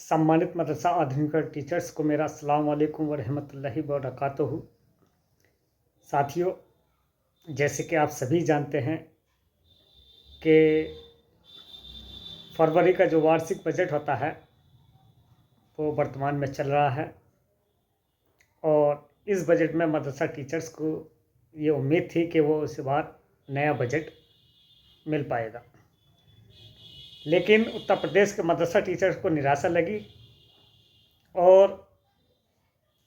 सम्मानित मदरसा आधुनिक टीचर्स को मेरा अस्सलाम वालेकुम व रहमतुल्लाहि व बरकातहू। साथियों, जैसे कि आप सभी जानते हैं कि फरवरी का जो वार्षिक बजट होता है वो वर्तमान में चल रहा है और इस बजट में मदरसा टीचर्स को ये उम्मीद थी कि वो इस बार नया बजट मिल पाएगा, लेकिन उत्तर प्रदेश के मदरसा टीचर्स को निराशा लगी और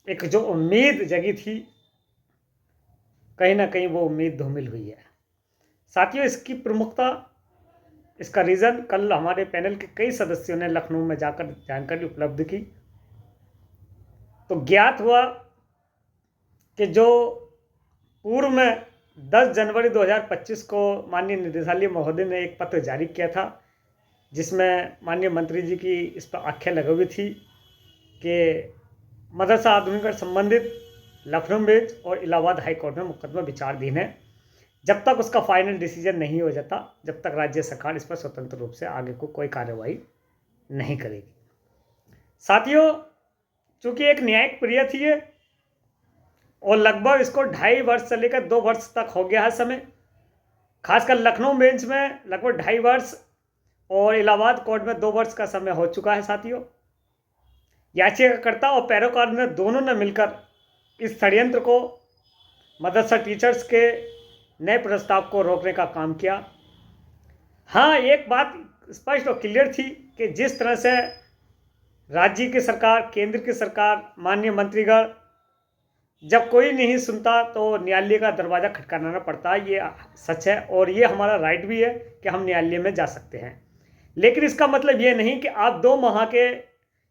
एक जो उम्मीद जगी थी कहीं ना कहीं वो उम्मीद धूमिल हुई है। साथियों, इसकी प्रमुखता, इसका रीज़न कल हमारे पैनल के कई सदस्यों ने लखनऊ में जाकर जानकारी उपलब्ध की तो ज्ञात हुआ कि जो पूर्व में 10 जनवरी 2025 को माननीय निदेशालय महोदय ने एक पत्र जारी किया था जिसमें माननीय मंत्री जी की इस पर आख्या लगी हुई थी कि मदरसा आधुनिक संबंधित लखनऊ बेंच और इलाहाबाद हाई कोर्ट में मुकदमा विचाराधीन है। जब तक उसका फाइनल डिसीजन नहीं हो जाता, जब तक राज्य सरकार इस पर स्वतंत्र रूप से आगे को कोई कार्रवाई नहीं करेगी। साथियों, चूंकि एक न्यायिक प्रक्रिया थी ये और लगभग इसको 2.5 वर्ष से लेकर 2 वर्ष तक हो गया है समय, खासकर लखनऊ बेंच में लगभग 2.5 वर्ष और इलाहाबाद कोर्ट में 2 वर्ष का समय हो चुका है। साथियों, याचिकाकर्ता और पैरोकार ने दोनों ने मिलकर इस षड्यंत्र को, मदरसा टीचर्स के नए प्रस्ताव को रोकने का काम किया। हाँ, एक बात स्पष्ट और क्लियर थी कि जिस तरह से राज्य की सरकार, केंद्र की सरकार, माननीय मंत्रीगण, जब कोई नहीं सुनता तो न्यायालय का दरवाज़ा खटखटाना पड़ता है, ये सच है और ये हमारा राइट भी है कि हम न्यायालय में जा सकते हैं। लेकिन इसका मतलब ये नहीं कि आप 2 माह के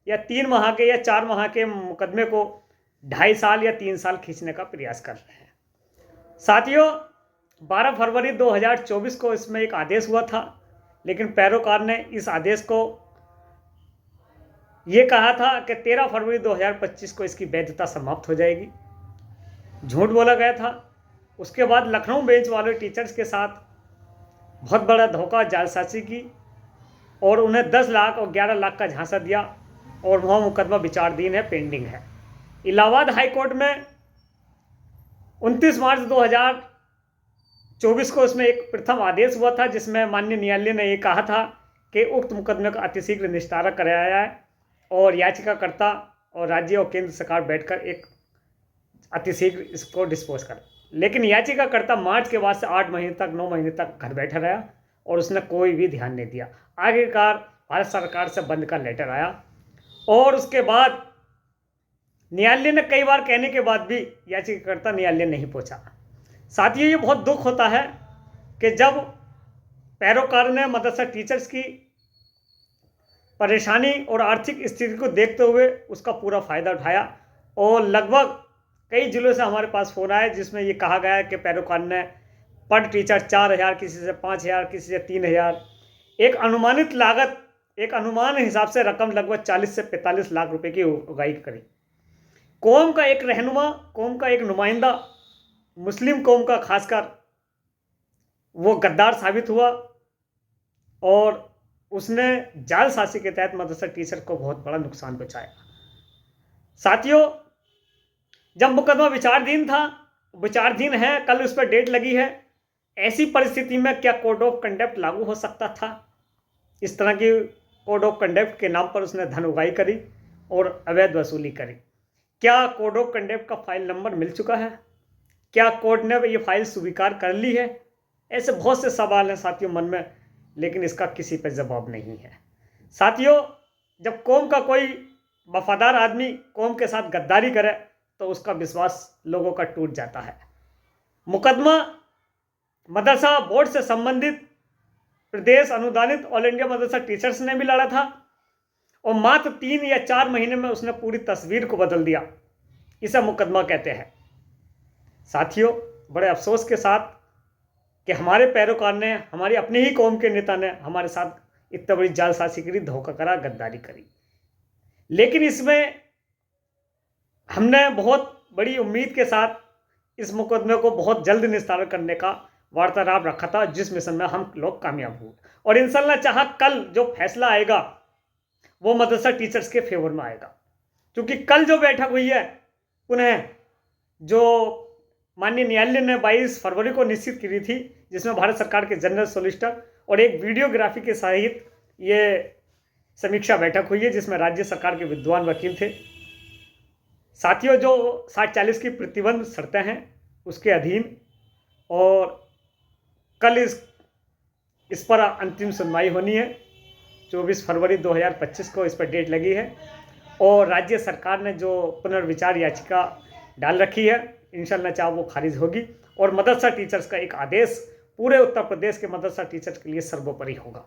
या 3 माह के या 4 माह के मुकदमे को 2.5 साल या 3 साल खींचने का प्रयास कर रहे हैं। साथियों, 12 फरवरी 2024 को इसमें एक आदेश हुआ था, लेकिन पैरोकार ने इस आदेश को ये कहा था कि 13 फरवरी 2025 को इसकी वैधता समाप्त हो जाएगी। झूठ बोला गया था। उसके बाद लखनऊ बेंच वाले टीचर्स के साथ बहुत बड़ा धोखा, जालसाजी की और उन्हें 10 लाख और 11 लाख का झांसा दिया और वहाँ मुकदमा विचाराधीन है, पेंडिंग है। इलाहाबाद हाई कोर्ट में 29 मार्च 2024 को इसमें एक प्रथम आदेश हुआ था जिसमें माननीय न्यायालय ने ये कहा था कि उक्त मुकदमे का अतिशीघ्र निस्तारा कराया जाए और याचिकाकर्ता और राज्य और केंद्र सरकार बैठकर एक अतिशीघ्र इसको डिस्पोज कर। लेकिन याचिकाकर्ता मार्च के बाद से 8 महीने तक, 9 महीने तक घर बैठा रहा और उसने कोई भी ध्यान नहीं दिया। आखिरकार भारत सरकार से बंद का लेटर आया और उसके बाद न्यायालय ने कई बार कहने के बाद भी याचिकाकर्ता न्यायालय नहीं पहुंचा। साथियों, ये बहुत दुख होता है कि जब पैरोकार ने मदरसा टीचर्स की परेशानी और आर्थिक स्थिति को देखते हुए उसका पूरा फायदा उठाया और लगभग कई जिलों से हमारे पास फोन आया जिसमें ये कहा गया है कि पैरोकार ने पर टीचर 4,000, किसी से 5,000, किसी से 3,000, एक अनुमानित लागत, एक अनुमान हिसाब से रकम लगभग 40 से 45 लाख रुपए की उगाही करी। कौम का एक रहनुमा, कौम का एक नुमाइंदा, मुस्लिम कौम का खासकर, वो गद्दार साबित हुआ और उसने जालसाजी के तहत मदरसा टीचर को बहुत बड़ा नुकसान पहुंचाया। साथियों, जब मुकदमा विचाराधीन है, कल उस पर डेट लगी है, ऐसी परिस्थिति में क्या कोड ऑफ कंडक्ट लागू हो सकता था? इस तरह की कोड ऑफ कंडक्ट के नाम पर उसने धन उगाही करी और अवैध वसूली करी। क्या कोड ऑफ कंडक्ट का फाइल नंबर मिल चुका है? क्या कोर्ट ने ये फाइल स्वीकार कर ली है? ऐसे बहुत से सवाल हैं साथियों मन में, लेकिन इसका किसी पर जवाब नहीं है। साथियों, जब कौम का कोई वफादार आदमी कौम के साथ गद्दारी करे तो उसका विश्वास लोगों का टूट जाता है। मुकदमा मदरसा बोर्ड से संबंधित प्रदेश अनुदानित ऑल इंडिया मदरसा टीचर्स ने भी लड़ा था और मात्र 3 या 4 महीने में उसने पूरी तस्वीर को बदल दिया। इसे मुकदमा कहते हैं। साथियों, बड़े अफसोस के साथ कि हमारे पैरोकार ने, हमारी अपनी ही कौम के नेता ने हमारे साथ इतनी बड़ी जालसाजी करी, धोखा करा, गद्दारी करी। लेकिन इसमें हमने बहुत बड़ी उम्मीद के साथ इस मुकदमे को बहुत जल्द निस्तारण करने का वार्तालाप रखा था, जिस मिशन में हम लोग कामयाब हुए और इंशाल्लाह चाहा कल जो फैसला आएगा वो मदरसा टीचर्स के फेवर में आएगा। क्योंकि कल जो बैठक हुई है पुनः जो माननीय न्यायालय ने 22 फरवरी को निश्चित की थी, जिसमें भारत सरकार के जनरल सॉलिसिटर और एक वीडियोग्राफी के सहित ये समीक्षा बैठक हुई है, जिसमें राज्य सरकार के विद्वान वकील थे। साथियों, जो 60-40 की प्रतिबंध शर्तें हैं उसके अधीन, और कल इस पर अंतिम सुनवाई होनी है। 24 फरवरी 2025 को इस पर डेट लगी है, और राज्य सरकार ने जो पुनर्विचार याचिका डाल रखी है, इंशाल्लाह चाहे वो खारिज होगी, और मदरसा टीचर्स का एक आदेश पूरे उत्तर प्रदेश के मदरसा टीचर्स के लिए सर्वोपरि होगा।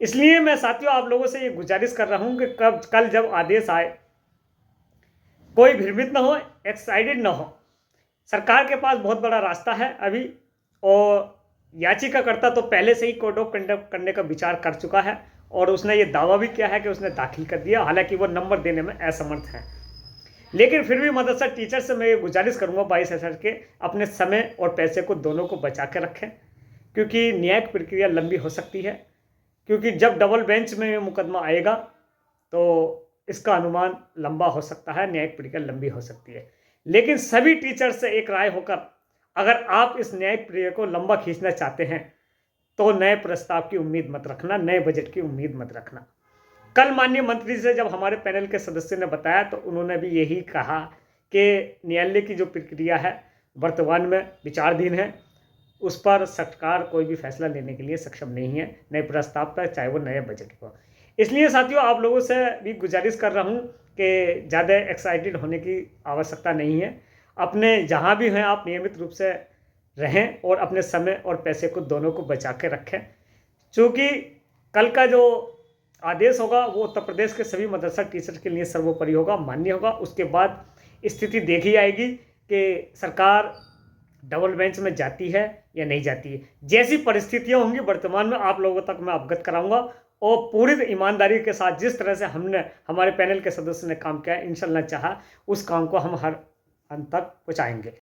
इसलिए मैं साथियों आप लोगों से ये गुजारिश कर रहा हूँ कि कल जब आदेश आए, कोई भ्रमित ना हो, एक्साइटेड ना हो। सरकार के पास बहुत बड़ा रास्ता है अभी, और याचिकाकर्ता तो पहले से ही कोड ऑफ कंडक्ट करने का विचार कर चुका है, और उसने ये दावा भी किया है कि उसने दाखिल कर दिया, हालांकि वो नंबर देने में असमर्थ है। लेकिन फिर भी मदरसा टीचर से मैं ये गुजारिश करूंगा 22 एसर के, अपने समय और पैसे को दोनों को बचा के रखें, क्योंकि न्यायिक प्रक्रिया लंबी हो सकती है। क्योंकि जब डबल बेंच में मुकदमा आएगा तो इसका अनुमान लंबा हो सकता है, न्यायिक प्रक्रिया लंबी हो सकती है। लेकिन सभी टीचर से एक राय होकर, अगर आप इस न्यायिक प्रक्रिया को लंबा खींचना चाहते हैं तो नए प्रस्ताव की उम्मीद मत रखना, नए बजट की उम्मीद मत रखना। कल माननीय मंत्री से जब हमारे पैनल के सदस्य ने बताया तो उन्होंने भी यही कहा कि न्यायालय की जो प्रक्रिया है वर्तमान में विचाराधीन है, उस पर सरकार कोई भी फैसला लेने के लिए सक्षम नहीं है नए प्रस्ताव पर, चाहे वो नए बजट पर। इसलिए साथियों आप लोगों से भी गुजारिश कर रहा हूँ कि ज़्यादा एक्साइटेड होने की आवश्यकता नहीं है। अपने जहाँ भी हैं आप नियमित रूप से रहें, और अपने समय और पैसे को दोनों को बचा के रखें, क्योंकि कल का जो आदेश होगा वो उत्तर प्रदेश के सभी मदरसा टीचर के लिए सर्वोपरि होगा, मान्य होगा। उसके बाद स्थिति देखी आएगी कि सरकार डबल बेंच में जाती है या नहीं जाती है। जैसी परिस्थितियां होंगी वर्तमान में आप लोगों तक मैं अवगत कराऊंगा, और पूरी ईमानदारी के साथ जिस तरह से हमारे पैनल के सदस्य ने काम किया, इंशाल्लाह चाहा उस काम को हम हर अंत तक पहुँचाएंगे।